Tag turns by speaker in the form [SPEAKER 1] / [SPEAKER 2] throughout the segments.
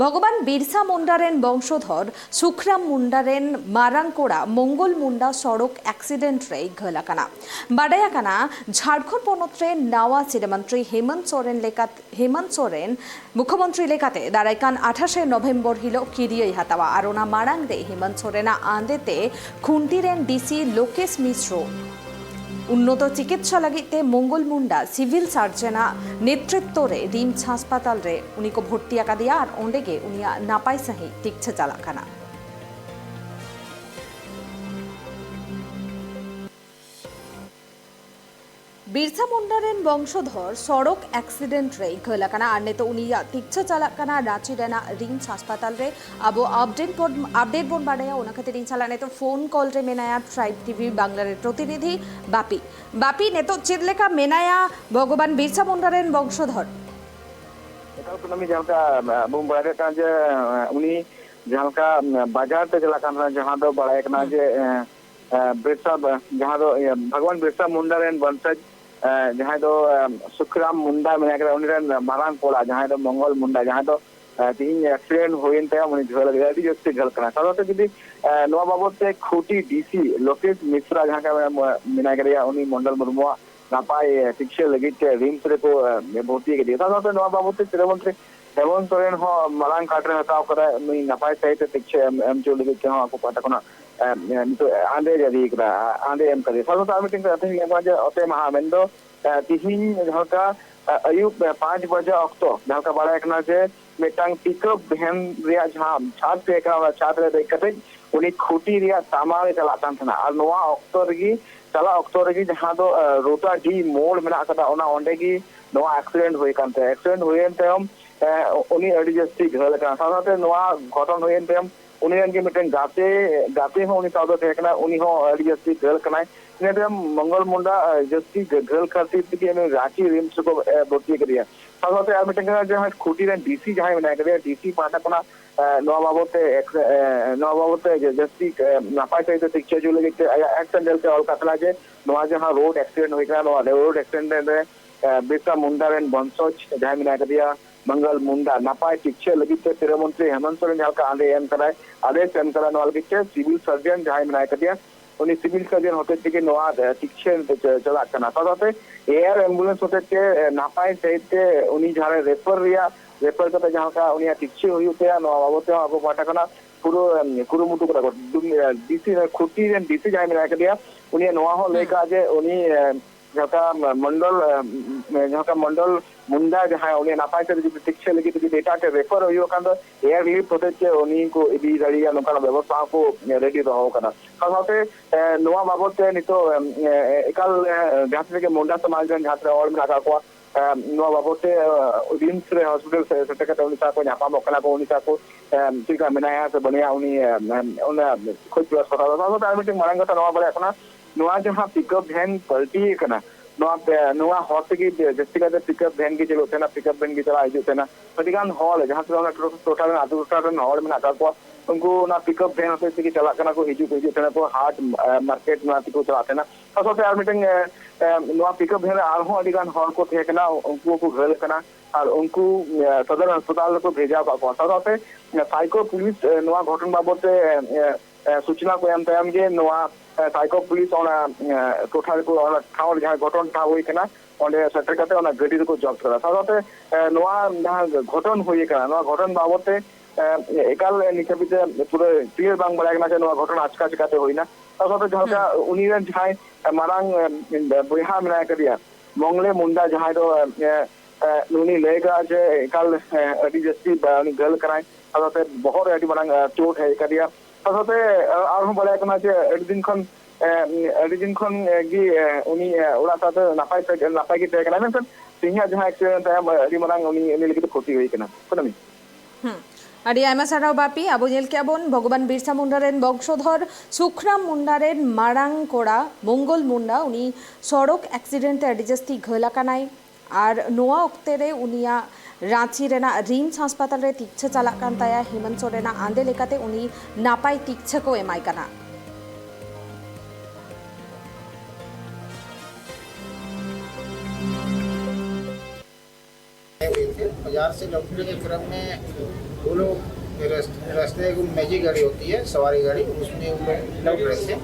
[SPEAKER 1] ভগবান বিরসা মুন্ডারেন বংশধর সুখরাম মুন্ডারেন মারাংকোড়া মঙ্গল মুন্ডা সড়ক অ্যাক্সিডেন্ট রে ঘলাকানা বাডায়াকানা ঝাড়খণ্ড পনত্রে নাওয়া চিরমন্ত্রী হেমন্ত সোরেন মুখ্যমন্ত্রী লেখাতে দারাইকান 28 নভেম্বর হিল কিরিয়ে হাতাওয়া আরোনা মারাং রে হেমন্ত সোরেনা আন্দেতে খুন্তিরেন ডিসি লোকেশ মিশ্র উন্নত চিকিৎসা লাগিতে মঙ্গল মুন্ডা সিভিল সার্জনা নেতৃত্বরে রিমস হাসপাতাল রে উনি को भर्ती आका दिया और ओंडेगे उनिया नापाई सही टिकछे चालाखाना बिरसा मुंडारेन वंशधर सड़क एक्सीडेंट रे घलाकाना आने तो उनिया तिक्छे चालाकाना रांची रेना रिम्स अस्पताल रे अब अपडेट बोन बाड़ाया उना खातिर रिन चालाने तो फोन कॉल रे मेनाया ट्राइब टीवी बांग्ला रे प्रतिनिधि बापी ने तो चिरलेका मेनाया भगवान बिरसा मुंडारेन वंशधर
[SPEAKER 2] एकाल कुनमी जहांका बुम बाड़े का जे उनी जहांका बाजार ते चलाकान जहां दो बाड़ाय कना जे बिरसा जहां दो भगवान बिरसा मुंडारेन वंशज जहां दो सुखराम मुंडा मेना उन मारांग कोड़ा जहां दो मंगल मुंडा जहां दो तीन एक्सीडेंट होइन ते उनी झल गदी जस्ती झल कना साथते जदी नवा बाबत ते खोटी डीसी लोकेश मिश्रा जहां का मेना गया उनी मंडल मुर्मुआ नापाय शिक्षा लगी रिम्स रे को भर्ती के दिया साथते नवा बाबत चिरमंत्री हेमंत सोरेन हो मारांग काटरे हताव करे नुई नापाय सहित शिक्षा एम चो लगी के हो को पाटकना तो आंदे जदी करा आंदे एम करे साथते आर मीटिंग अथे जे अते महामेंदो तिहिन जहाका अयुब 5 बजे अक्तो जहाका बाड़ा एकना जे मेटांग पिकअप वैन रिया जहां छात्र एकना छात्र देखते उनी खुटी रिया सामारे चलातान थना और नोआ अक्तो रगी चला अक्तो रगी जहां दो रोटा डी मोड़ मेना कदा ओना ओंडेगी नोआ एक्सीडेंट होई कानते एक्सीडेंट होयन तेम उनी अडी जस्ती घल का साथते नोआ घटन होयन तेम उनी के मिटन गाते हो उनी साउदो देखना उनी हो अडी जस्ती घल कनाय ने मंगल मुंडा जस्ती घल करती थी रांची रिम्स को भर्ती करिया साथते आर मिटन जे खुटी रे डीसी जहां मेना करिया डीसी पाटा कोना नवा बाबते जस्ती नापाय सहित शिक्षा जो लगे एक्शन डेल के ऑल कतला जे नवा जहां रोड एक्सीडेंट होई करा नवा रोड एक्सीडेंट रे बिरसा मुंडारेन वंशज जहां मेना करिया मंगल मुंडा नापाय शिक्षा लगी चिरमंत्री हेमंत सोरेन जहां आंदे एम कराय आदेश एम करा नवा लगी सिविल सर्जन जहां मेना करिया उनी सिविल सर्जन होते थे नवा शिक्षा चला कना साथते एयर एम्बुलेंस होते थे नापाय सहित उनी जहां रेफर करते जहां का उनी शिक्षा हुई होते नवा बाबते अब पाटकना पूरो कुरुमुटु करा डीसी खुटी रे डीसी जहां मेना करिया उनी नवा हो लेका जे उनी जहां मंडल मुंडा जहां उनी नापाय से शिक्षा लगी तो डेटा के रेफर हुई कान एयर लिफ्ट होते चे उनी को इदी दरिया नोका व्यवस्था को रेडी रहो कना साथते नवा बाबते नितो एकाल जहां के मुंडा समाज जन जहां और नाका को नवा बाबते रिम्स रे हॉस्पिटल से सटकते उनी सा को नापा मोकला को उनी सा को चिका मेनाया से बनिया उनी उन खुद प्लस करा साथते आर मीटिंग मारंगता नवा बड़े अपना नवा जहां पिकअप वैन पलटी कना नवा हॉट की जस्ती का पिकअप वैन की चलो थे पिकअप वैन की चला हिजू थे अतिगान हॉल जहां से टोटल हॉल में नाका को उनको ना पिकअप वैन होते कि चला कना को हिजू थे को हाट मार्केट में को चला थे ना साथते आर मीटिंग नवा पिकअप वैन आर हो अतिगान हॉल को थे कना उनको को घल कना और उनको सदर अस्पताल को भेजा को साथते साइको पुलिस नवा घटन बाबते सूचना को एम तयम जे नवा साइको पुलिस ओना टोठा को ओना ठाव जहां घटन ठाव होई कना ओंडे सेटर करते ओना गाड़ी को जब्त करा साथते नवा जहां घटन होई कना नवा घटन बाबते एकाल निकबिते पूरे क्लियर बांग बड़ा कना नवा घटन आचका चकाते होइना साथते जहां उनी रे जहां मारांग बुहा मेना करिया मंगले मुंडा जहां दो नुनी लेगा जे एकाल अडी जस्ती बानी गल कराय साथते बहुत अडी मारांग चोट है करिया साथते आर बड़ा कना जे अडी दिन खन गी उनी ओला साथे नापाय की तय कना मेन सिंहा जहां एक्सीडेंट है अडी मारांग उनी लगी क्षति होई कना कोनमी
[SPEAKER 1] आड़ी आयमा साराव बापी आबो नेल केबन भगवान बिरसा मुंडारेन वंशधर सुखराम मुंडारेन मारांग कोड़ा मंगल मुंडा उनी सड़क एक्सीडेंट अडी जस्ती घलाकानाय और नोआ अक्तेरे उनिया रांची रेना रिम्स हासपाताल रे तिक्छे चालाकान ताया हेमंत सोरेना आंदे लेकाते उनी नापाय तिक्छे को एमाय काना
[SPEAKER 3] बाजार से लौटने के क्रम में वो लोग रास्ते एक मैजिक गाड़ी होती है, सवारी गाड़ी, उसमें वो लोग लौट रहे थे।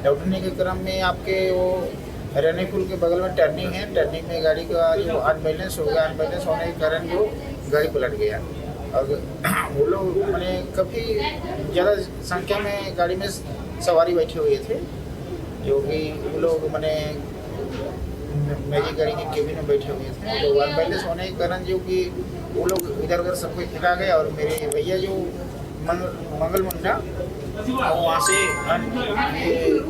[SPEAKER 3] लौटने के क्रम में आपके वो हरियाणी पुल के बगल में टर्निंग है, टर्निंग में गाड़ी का जो अनबैलेंस हो गया, अनबैलेंस होने के कारण जो गाड़ी पलट गया। और वो लोग मैंने काफ़ी ज़्यादा संख्या में गाड़ी में सवारी बैठे हुए थे, जो कि वो लोग मैंने मैजिक गाड़ी के केबिन में बैठे हुए थे। तो अनबैलेंस होने के कारण जो कि वो लोग इधर उधर सबको फेंका गया और मेरे भैया जो मंगल मुंडा वहाँ से ये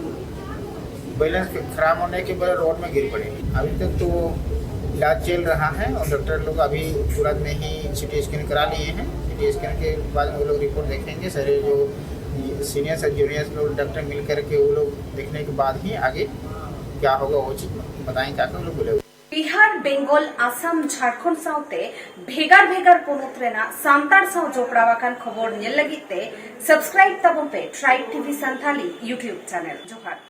[SPEAKER 3] बैलेंस खराब होने के बाद रोड में गिर पड़े। अभी तक तो इलाज चल रहा है और डॉक्टर लोग अभी तुरंत में ही सिटी स्कैन करा लिए हैं। सिटी स्कैन के बाद वो लोग रिपोर्ट देखेंगे। सारे जो सीनियर्स और जूनियर्स लोग डॉक्टर मिल करके वो लोग देखने के बाद ही आगे क्या होगा वो चीज़ बताएंगे, आके वो लोग बोले।
[SPEAKER 1] बिहार बेंगल आसाम झारखंड साउते भेगार भेगार पोनोत रेना सांतार साउ जोपड़ावाकान खबर नेल लगिते सब्सक्राइब तबन पे tribe TV Santhali YouTube channel जोहार।